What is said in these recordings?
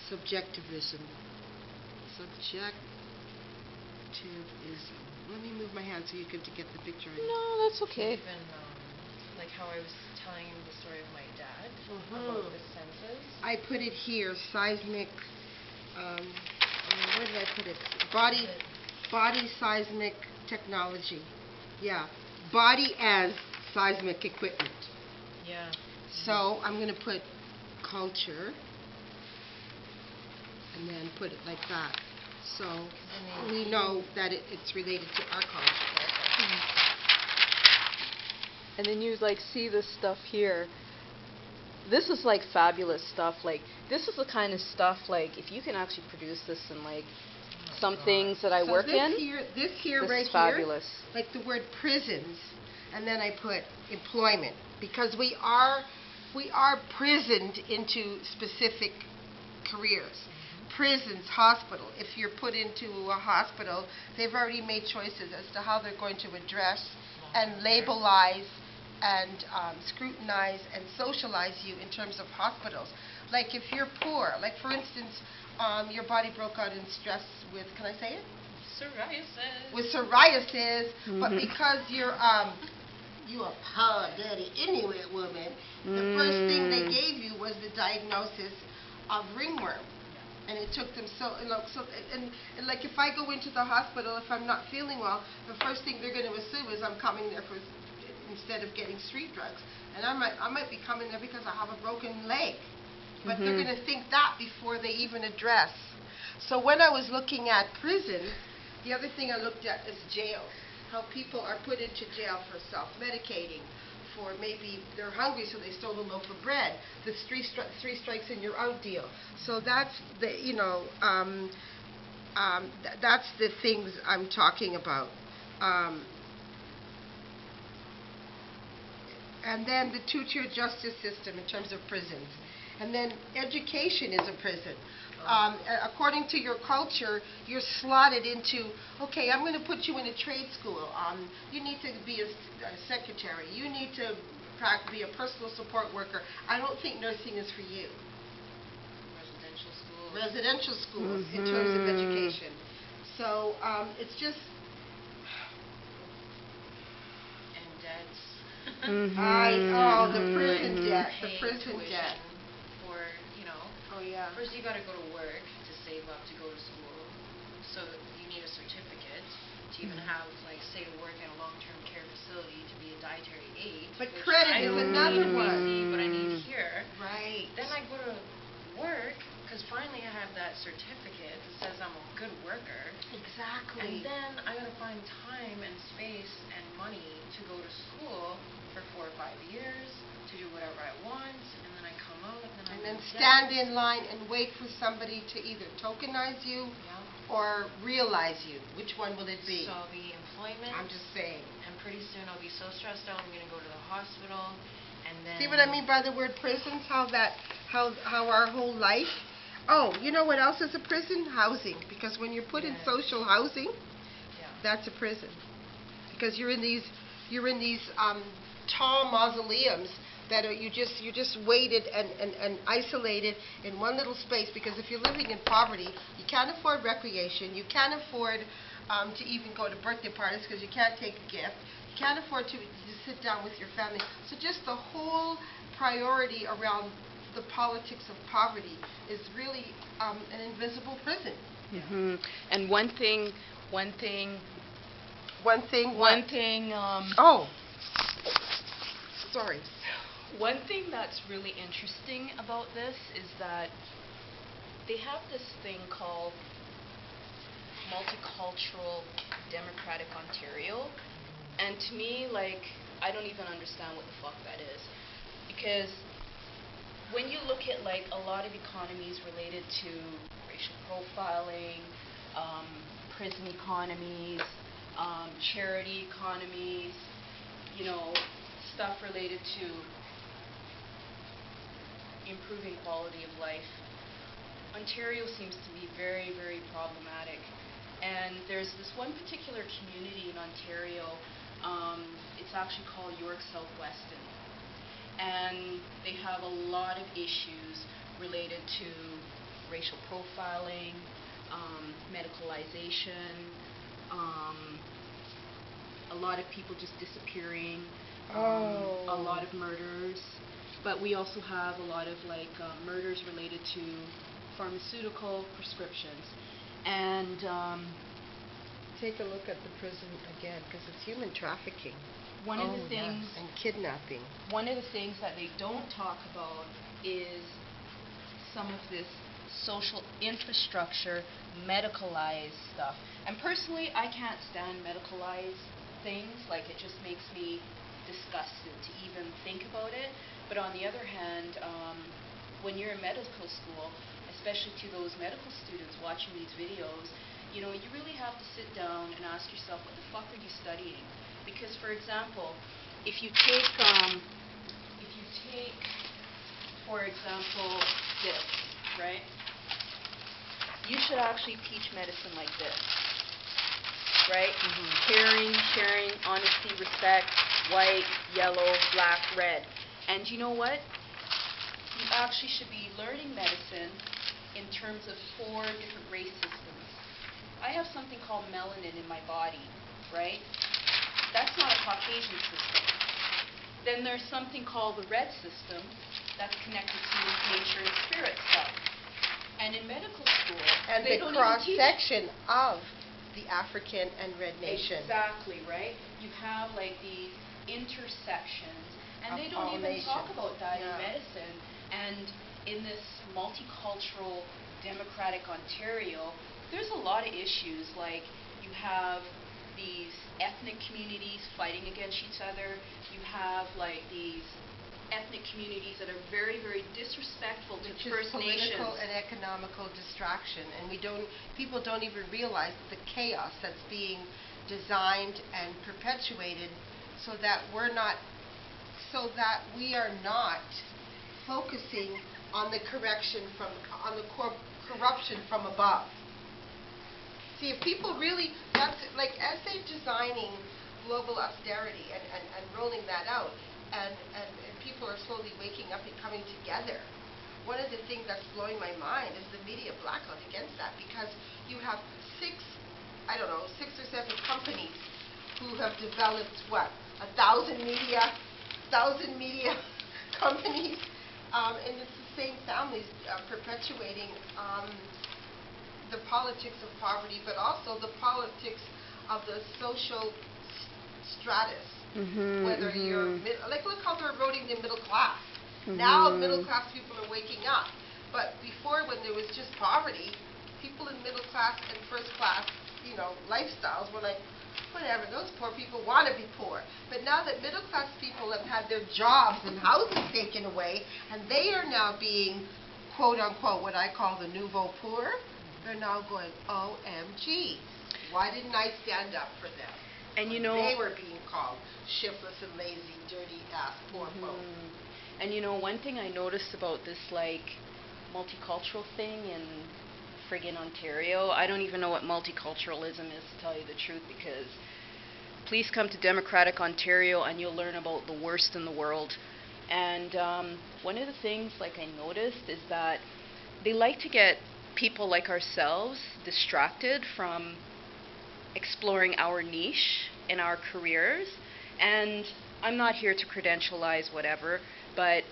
Subjectivism. Subjectivism. Let me move my hand so you can get the picture. No, that's okay. Even like how I was telling the story of my dad about the senses. I put it here, seismic. Where did I put it? Body seismic technology. Yeah, body as seismic equipment. Yeah. So I'm going to put culture, and then put it like that. So we know that it's related to our culture. And then you like see this stuff here. This is like fabulous stuff. Like this is the kind of stuff like if you can actually produce this in like some things that I work in. This here right is fabulous. Here, like the word prisons, and then I put employment because we are prisoned into specific careers. Prisons, hospital. If you're put into a hospital, they've already made choices as to how they're going to address and labelize and scrutinize and socialize you in terms of hospitals. Like if you're poor, like for instance, your body broke out in stress with, can I say it? Psoriasis. With psoriasis, but because you a poor, dirty Inuit woman, the first thing they gave you was the diagnosis of ringworm. And it took them and like if I go into the hospital, if I'm not feeling well, the first thing they're going to assume is I'm coming there for instead of getting street drugs. And I might be coming there because I have a broken leg. But they're going to think that before they even address. So when I was looking at prison, the other thing I looked at is jail. How people are put into jail for self-medicating, for maybe they're hungry so they stole a loaf of bread. The three strikes and you're out deal. So that's the that's the things I'm talking about. And then the two-tier justice system in terms of prisons. And then education is a prison. According to your culture, you're slotted into, okay, I'm going to put you in a trade school. You need to be a secretary. You need to be a personal support worker. I don't think nursing is for you. Residential schools. Residential schools in terms of education. So it's just... And debts. The prison debt. The prison debt. For, oh yeah. First you got to go to work to save up to go to school. So you need a certificate to even have, like, say, to work in a long-term care facility to be a dietary aide. But credit is another one. But I need here. Right. Then I go to work because finally I have that certificate that says I'm a good worker. Exactly. And then I got to find time and space and money to go to school for 4 or 5 years to do whatever I want, and then I come out and then stand in line and wait for somebody to either tokenize you or realize you. Which one will it be? So I'll be employment. I'm just saying. And pretty soon I'll be so stressed out I'm going to go to the hospital, and then... See what I mean by the word prisons? How our whole life... Oh, you know what else is a prison? Housing. Because when you're put in social housing, that's a prison. Because you're in these tall mausoleums that you're just weighted and isolated in one little space. Because if you're living in poverty, you can't afford recreation, you can't afford to even go to birthday parties because you can't take a gift, you can't afford to sit down with your family. So just the whole priority around the politics of poverty is really an invisible prison. And one thing. Sorry. One thing that's really interesting about this is that they have this thing called Multicultural Democratic Ontario, and to me, like, I don't even understand what the fuck that is, because when you look at like a lot of economies related to racial profiling, prison economies, charity economies, stuff related to improving quality of life, Ontario seems to be very, very problematic. And there's this one particular community in Ontario, it's actually called York Southweston. And they have a lot of issues related to racial profiling, medicalization, a lot of people just disappearing, a lot of murders, but we also have a lot of murders related to pharmaceutical prescriptions. And take a look at the prison again, because it's human trafficking. One of the things, and kidnapping. One of the things that they don't talk about is some of this social infrastructure, medicalized stuff. And personally, I can't stand medicalized things. Like, it just makes me disgusted to even think about it. But on the other hand, when you're in medical school, especially to those medical students watching these videos, you know, you really have to sit down and ask yourself, what the fuck are you studying? Because, for example, if you take, for example, this, right? You should actually teach medicine like this, right? Caring, sharing, honesty, respect, white, yellow, black, red. And you know what? You actually should be learning medicine in terms of 4 different race systems. I have something called melanin in my body, right? That's not a Caucasian system. Then there's something called the red system that's connected to nature and spirit stuff. And in medical school, and they the don't cross-section of the African and Red Nation. Exactly, right? You have like these intersections, and they don't even nations. talk about that in medicine. And in this multicultural democratic Ontario, there's a lot of issues. Like, you have these ethnic communities fighting against each other. You have like these ethnic communities that are very, very disrespectful to First Nations. Political and economical distraction, and people don't even realize the chaos that's being designed and perpetuated, so that we are not focusing on the corruption from above. See, if people really, that's like, as they're designing global austerity and rolling that out, and people are slowly waking up and coming together. One of the things that's blowing my mind is the media blackout against that, because you have 6 or 7 companies who have developed, 1,000 media companies, and it's the same families perpetuating the politics of poverty, but also the politics of the social stratus. Whether you're look how they're eroding the middle class. Now middle class people are waking up, but before, when there was just poverty, people in middle class and first class, lifestyles were like, whatever, those poor people want to be poor. But now that middle class people have had their jobs and houses taken away, and they are now being, quote unquote, what I call the nouveau poor, they're now going, OMG, why didn't I stand up for them? And they were being called shiftless and lazy, dirty ass poor folk. And one thing I noticed about this multicultural thing in friggin' Ontario, I don't even know what multiculturalism is, to tell you the truth, because please come to democratic Ontario and you'll learn about the worst in the world. And one of the things I noticed is that they like to get people like ourselves distracted from exploring our niche in our careers. And I'm not here to credentialize whatever, but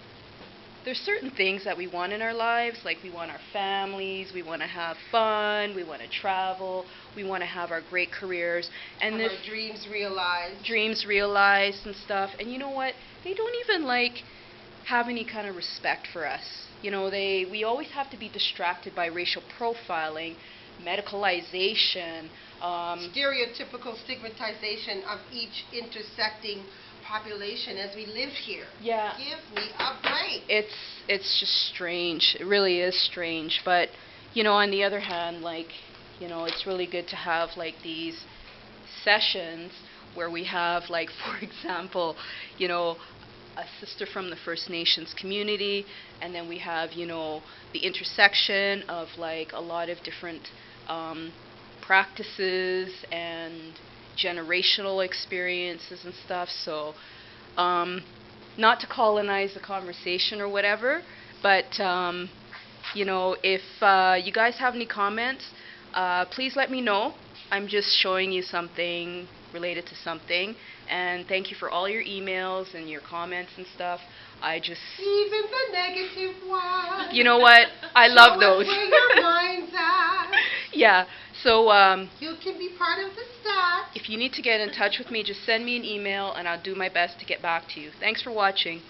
there's certain things that we want in our lives, like we want our families, we want to have fun, we want to travel, we want to have our great careers, and our dreams realized and stuff. And you know what? They don't even have any kind of respect for us. We always have to be distracted by racial profiling, medicalization, stereotypical stigmatization of each intersecting population as we live here. Yeah. Give me a break. It's just strange. It really is strange. But, on the other hand, it's really good to have these sessions where we have for example, a sister from the First Nations community, and then we have, the intersection of a lot of different practices and generational experiences and stuff. So not to colonize the conversation or whatever, but You know, if you guys have any comments, please let me know. I'm just showing you something related to something. And thank you for all your emails and your comments and stuff. I just... Even the negative ones. You know what? I love Show those. us where your mind's at. Yeah. So You can be part of the staff. if you need to get in touch with me, just send me an email and I'll do my best to get back to you. Thanks for watching.